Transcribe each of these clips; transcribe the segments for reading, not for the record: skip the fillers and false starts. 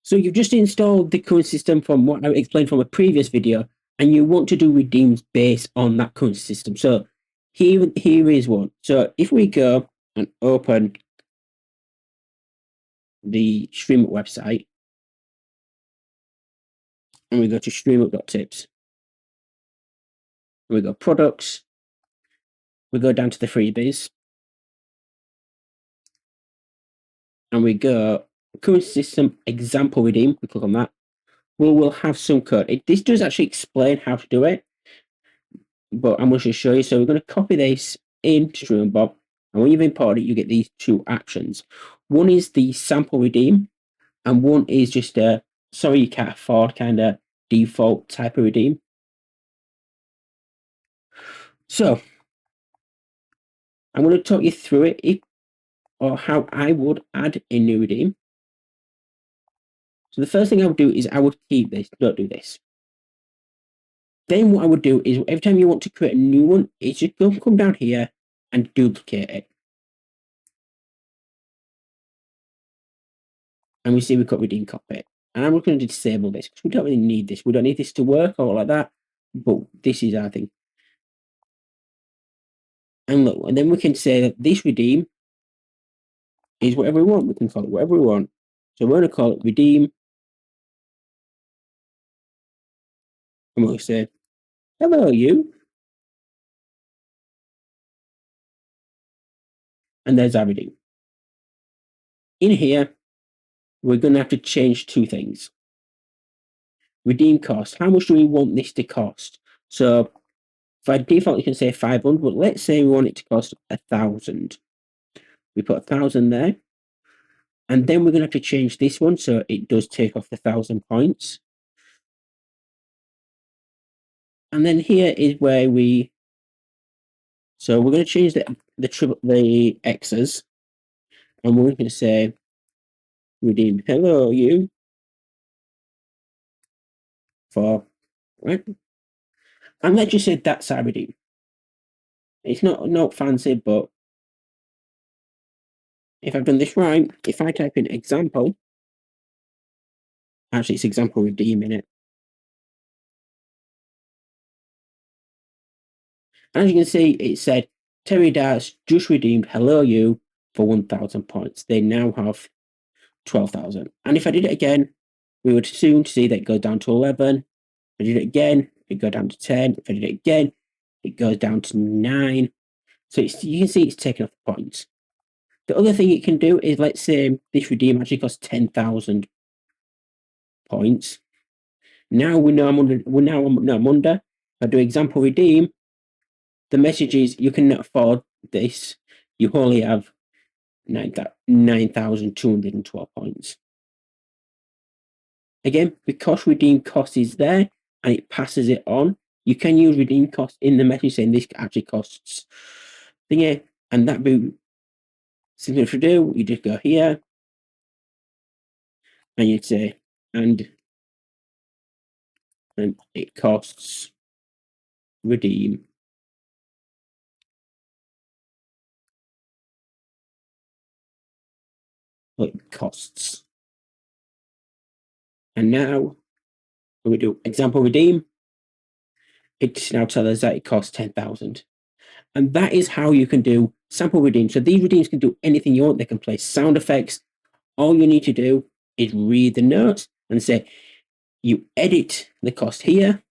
So you've just installed the current system from what I explained from a previous video, and you want to do redeems based on that current system. So here is one. So if we go and open the StreamUp website, and we go to streamup.tips, we go products, we go down to the freebies, and we go current system example redeem. We click on that. We'll have some code. This does actually explain how to do it, but I'm going to show you. So we're going to copy this in StreamUp, and when you've imported it, you get these two actions. One is the sample redeem, and one is just a sorry you can't afford kind of default type of redeem. So I'm going to talk you through it, or how I would add a new redeem. So the first thing I would do is I would keep this, don't do this. Then what I would do is every time you want to create a new one, it's just come down here and duplicate it. And we see we've got redeem copy. And I'm going to disable this because we don't really need this. We don't need this to work or like that. But this is our thing. And look, and then we can say that this redeem is whatever we want. We can call it whatever we want. So we're going to call it redeem. And we'll say, hello, you. And there's our redeem. In here, we're going to have to change two things. Redeem cost. How much do we want this to cost? So by default, you can say 500, but let's say we want it to cost 1,000. We put 1,000 there. And then we're going to have to change this one so it does take off the 1,000 points. And then here is where so we're going to change the X's, and we're going to say redeem hello you for, right? And let's just say that's our redeem. It's not fancy, but if I've done this right, if I type in example, actually it's example redeem in it. As you can see, it said Terry Darts just redeemed hello you for 1,000 points. They now have 12,000. And if I did it again, we would soon see that it goes down to 11. If I did it again, it goes down to 10. If I did it again, it goes down to 9. So you can see it's taking off the points. The other thing it can do is, let's say this redeem actually costs 10,000 points. Now we know I'm under. If I do example redeem, the message is you cannot afford this. You only have 9,212 points. Again, because redeem cost is there and it passes it on, you can use redeem cost in the message saying this actually costs thingy, and that be simple to do. You just go here and you'd say, and it costs redeem what costs. And now when we do example redeem, it's now tells us that it costs 10,000. And that is how you can do sample redeem. So these redeems can do anything you want. They can play sound effects. All you need to do is read the notes and say, you edit the cost here,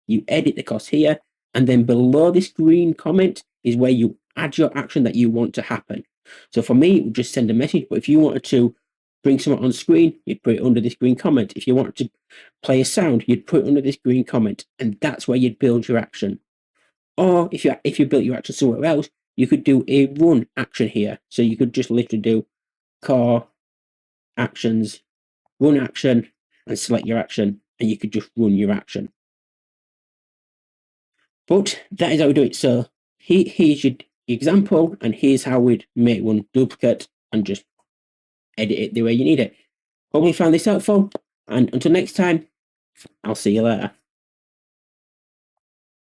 you edit the cost here, and then below this green comment is where you add your action that you want to happen. So for me, it would just send a message, but if you wanted to bring someone on screen, you'd put it under this green comment. If you wanted to play a sound, you'd put it under this green comment, and that's where you'd build your action. Or if you built your action somewhere else, you could do a run action here. So you could just literally do core actions, run action, and select your action, and you could just run your action. But that is how we do it. So here's your example, and here's how we'd make one duplicate and just edit it the way you need it. Hope you found this helpful, and until next time, I'll see you later.